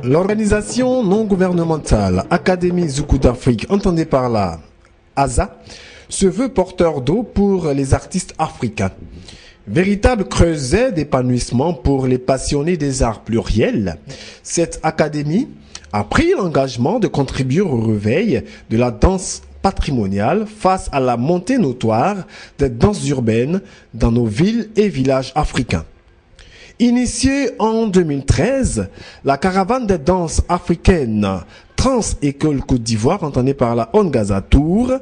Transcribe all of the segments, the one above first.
L'organisation non gouvernementale Académie Zoukou d'Afrique, entendue par la AZA, se veut porteur d'eau pour les artistes africains. Véritable creuset d'épanouissement pour les passionnés des arts pluriels, cette académie a pris l'engagement de contribuer au réveil de la danse patrimoniale face à la montée notoire des danses urbaines dans nos villes et villages africains. Initiée en 2013, la caravane des danses africaines Trans-École Côte d'Ivoire, entendue par la Ongaza Tour,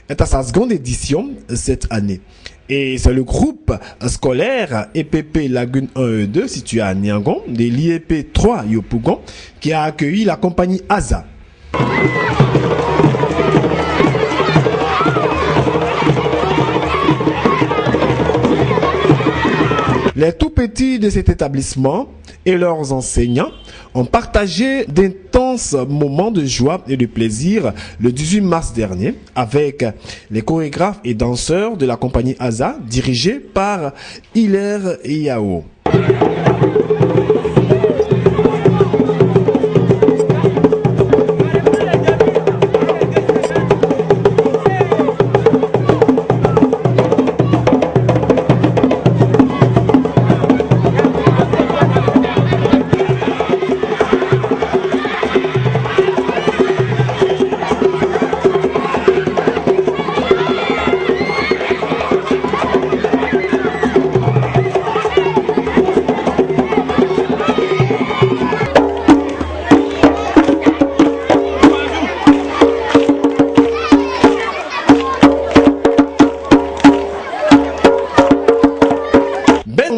est à sa seconde édition cette année. Et c'est le groupe scolaire EPP Lagune 1 et 2, situé à Niangon, de l'IEP 3 Yopougon, qui a accueilli la compagnie AZA. Les tout-petits de cet établissement et leurs enseignants ont partagé d'intenses moments de joie et de plaisir le 18 mars dernier avec les chorégraphes et danseurs de la compagnie AZA dirigée par Hilaire Yao.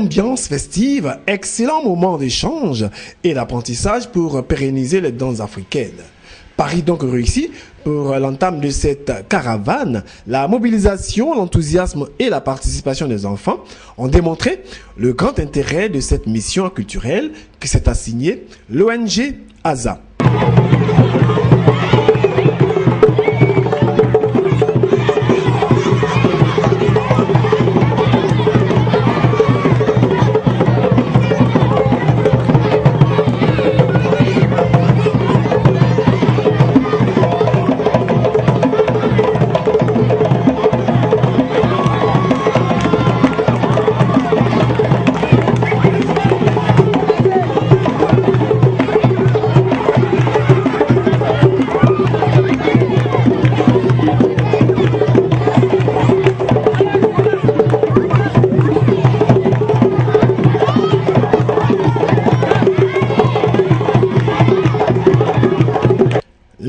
Ambiance festive, excellent moment d'échange et d'apprentissage pour pérenniser les danses africaines. Paris donc réussi pour l'entame de cette caravane. La mobilisation, l'enthousiasme et la participation des enfants ont démontré le grand intérêt de cette mission culturelle que s'est assignée l'ONG AZA.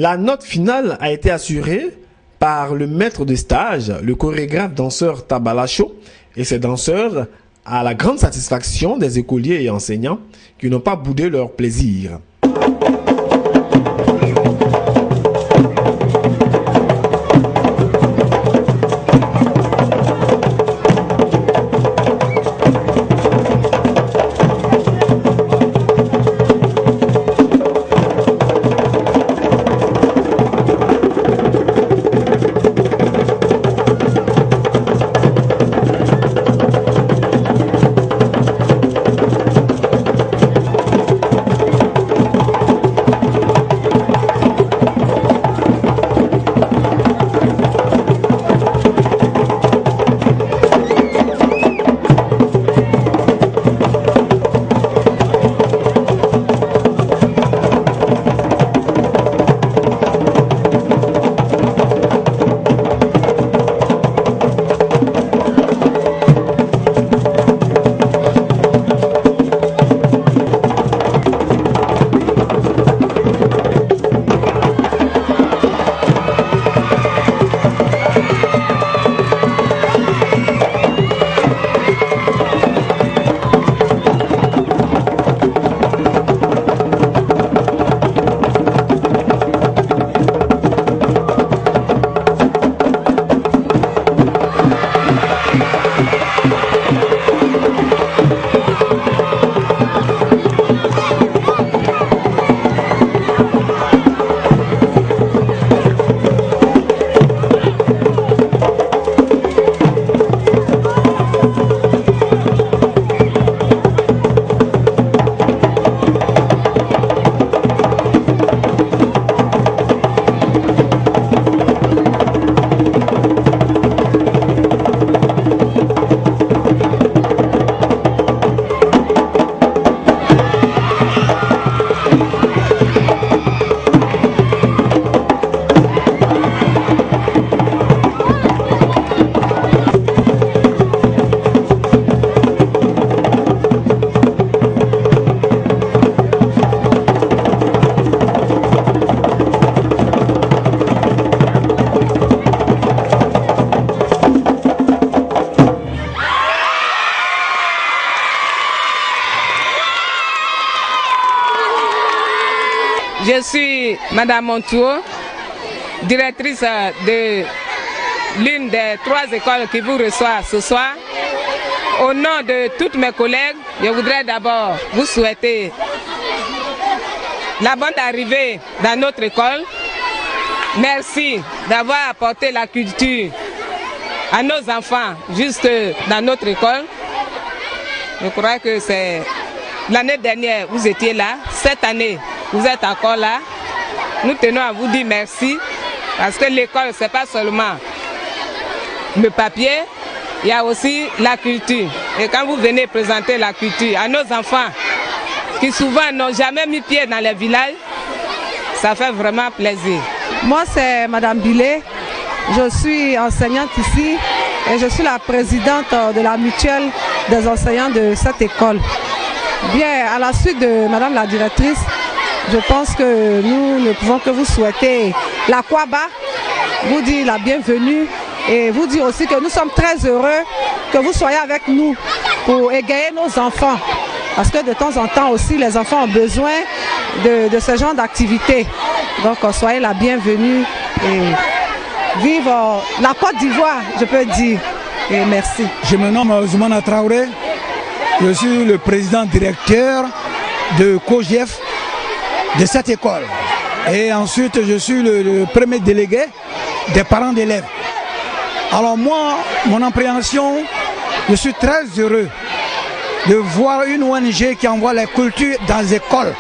La note finale a été assurée par le maître de stage, le chorégraphe danseur Tabalacho, et ses danseurs à la grande satisfaction des écoliers et enseignants qui n'ont pas boudé leur plaisir. Je suis Madame Montouo, directrice de l'une des 3 écoles qui vous reçoit ce soir. Au nom de toutes mes collègues, je voudrais d'abord vous souhaiter la bonne arrivée dans notre école. Merci d'avoir apporté la culture à nos enfants juste dans notre école. Je crois que c'est l'année dernière, vous étiez là. Cette année, vous êtes encore là. Nous tenons à vous dire merci parce que l'école, ce n'est pas seulement le papier, il y a aussi la culture. Et quand vous venez présenter la culture à nos enfants qui souvent n'ont jamais mis pied dans les villages, ça fait vraiment plaisir. Moi, c'est Madame Billet. Je suis enseignante ici et je suis la présidente de la mutuelle des enseignants de cette école. Bien, à la suite de Madame la directrice, je pense que nous ne pouvons que vous souhaiter la Kwaba, vous dire la bienvenue et vous dire aussi que nous sommes très heureux que vous soyez avec nous pour égayer nos enfants. Parce que de temps en temps aussi, les enfants ont besoin de ce genre d'activité. Donc, soyez la bienvenue et vive la Côte d'Ivoire, je peux dire. Et merci. Je me nomme Zoumana Traoré. Je suis le président directeur de COGEF de cette école. Et ensuite, je suis le premier délégué des parents d'élèves. Alors moi, mon appréhension, je suis très heureux de voir une ONG qui envoie la culture dans les écoles.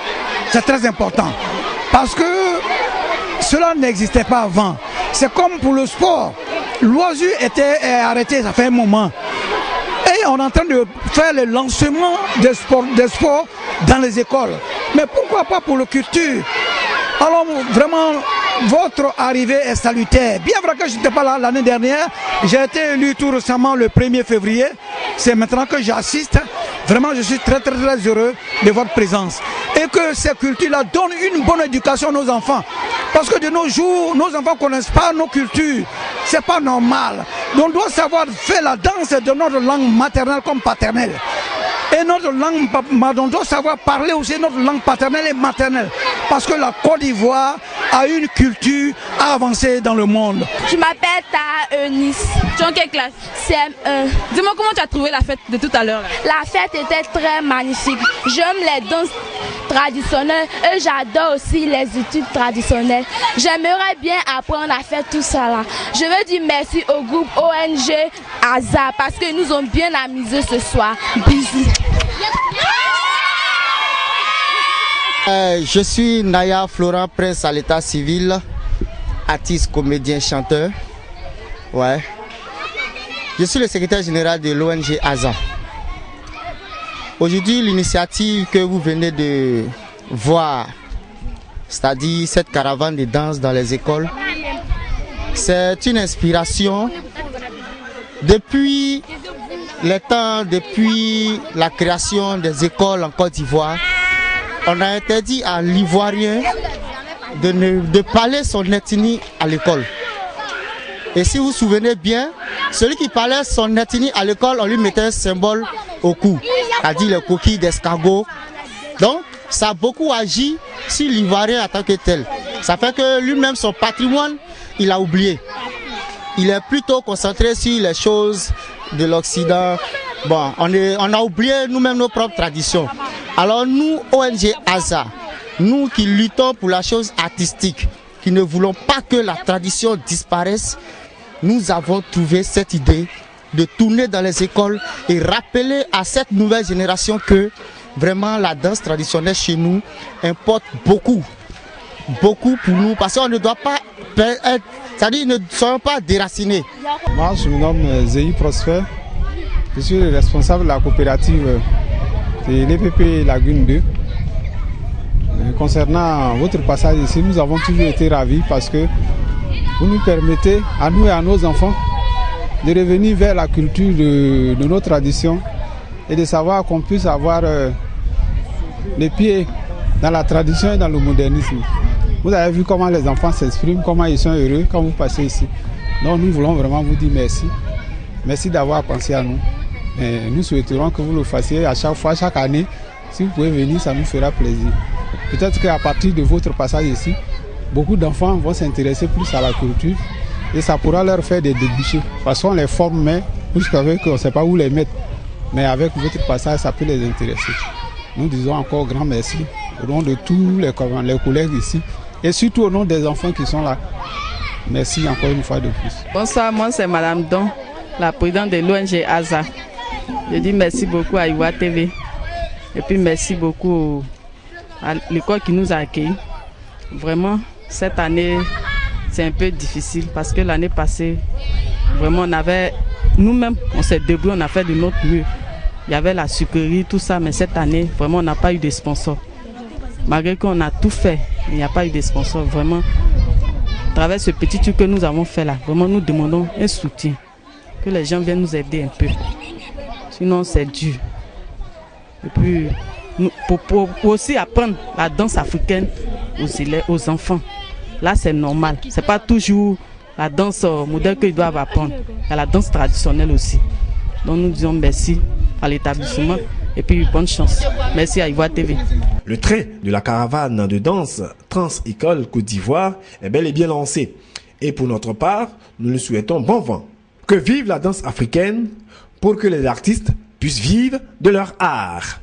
C'est très important. Parce que cela n'existait pas avant. C'est comme pour le sport. L'OASU était arrêté, ça fait un moment. Et on est en train de faire le lancement des sports dans les écoles. Mais pourquoi pas pour la culture? Alors vraiment, votre arrivée est salutaire. Bien vrai que je n'étais pas là l'année dernière. J'ai été élu tout récemment le 1er février. C'est maintenant que j'assiste. Vraiment, je suis très heureux de votre présence. Et que ces cultures-là donnent une bonne éducation à nos enfants. Parce que de nos jours, nos enfants ne connaissent pas nos cultures. C'est pas normal. On doit savoir faire la danse de notre langue maternelle comme paternelle. Et notre langue, on doit savoir parler aussi notre langue paternelle et maternelle. Parce que la Côte d'Ivoire a une culture avancée dans le monde. Je m'appelle Taha Eunice. Tu es en quelle classe? CM1. Dis-moi comment tu as trouvé la fête de tout à l'heure. La fête était très magnifique. J'aime les danses traditionnelles et j'adore aussi les études traditionnelles. J'aimerais bien apprendre à faire tout ça là. Je veux dire merci au groupe ONG ASA parce qu'ils nous ont bien amusés ce soir. Bisous. Je suis Naya Florent, prince à l'état civil, artiste, comédien, chanteur. Ouais. Je suis le secrétaire général de l'ONG ASA. Aujourd'hui, l'initiative que vous venez de voir, c'est-à-dire cette caravane de danse dans les écoles, c'est une inspiration depuis les temps, depuis la création des écoles en Côte d'Ivoire. On a interdit à l'Ivoirien de parler son ethnie à l'école. Et si vous vous souvenez bien, celui qui parlait son ethnie à l'école, on lui mettait un symbole au cou, c'est-à-dire le coquille d'escargot. Donc, ça a beaucoup agi sur l'Ivoirien en tant que tel. Ça fait que lui-même, son patrimoine, il a oublié. Il est plutôt concentré sur les choses de l'Occident. Bon, on a oublié nous-mêmes nos propres traditions. Alors nous, ONG ASA, nous qui luttons pour la chose artistique, qui ne voulons pas que la tradition disparaisse, nous avons trouvé cette idée de tourner dans les écoles et rappeler à cette nouvelle génération que vraiment la danse traditionnelle chez nous importe beaucoup. Beaucoup pour nous, parce qu'on ne doit pas être, c'est-à-dire ne soyons pas déracinés. Moi, je me nomme Zéhi Prosper. Je suis le responsable de la coopérative de l'EPP Lagune 2. Concernant votre passage ici, nous avons toujours été ravis parce que vous nous permettez, à nous et à nos enfants, de revenir vers la culture de nos traditions et de savoir qu'on puisse avoir les pieds dans la tradition et dans le modernisme. Vous avez vu comment les enfants s'expriment, comment ils sont heureux quand vous passez ici. Donc nous voulons vraiment vous dire merci. Merci d'avoir pensé à nous. Et nous souhaiterons que vous le fassiez à chaque fois, chaque année. Si vous pouvez venir, ça nous fera plaisir. peut-être qu'à partir de votre passage ici, beaucoup d'enfants vont s'intéresser plus à la culture et ça pourra leur faire des débouchés. Parce qu'on les forme, mais jusqu'avec on ne sait pas où les mettre. Mais avec votre passage, ça peut les intéresser. Nous disons encore grand merci au nom de tous les collègues ici et surtout au nom des enfants qui sont là. Merci encore une fois de plus. Bonsoir, moi c'est Madame Don, la présidente de l'ONG ASA. Je dis merci beaucoup à Iwa TV et puis merci beaucoup à l'école qui nous a accueillis. Vraiment, cette année, c'est un peu difficile parce que l'année passée, vraiment, nous-mêmes, on s'est débrouillés, on a fait de notre mieux. Il y avait la sucrerie, tout ça, mais cette année, vraiment, on n'a pas eu de sponsors. Malgré qu'on a tout fait, il n'y a pas eu de sponsors. Vraiment, à travers ce petit truc que nous avons fait là, vraiment, nous demandons un soutien. Que les gens viennent nous aider un peu. Sinon, c'est dur. Et puis, pour aussi apprendre la danse africaine aux enfants. Là, c'est normal. Ce n'est pas toujours la danse moderne qu'ils doivent apprendre. Il y a la danse traditionnelle aussi. Donc, nous disons merci à l'établissement et puis bonne chance. Merci à Ivoire TV. Le train de la caravane de danse Trans-École Côte d'Ivoire est bel et bien lancé. Et pour notre part, nous lui souhaitons bon vent. Que vive la danse africaine pour que les artistes puissent vivre de leur art.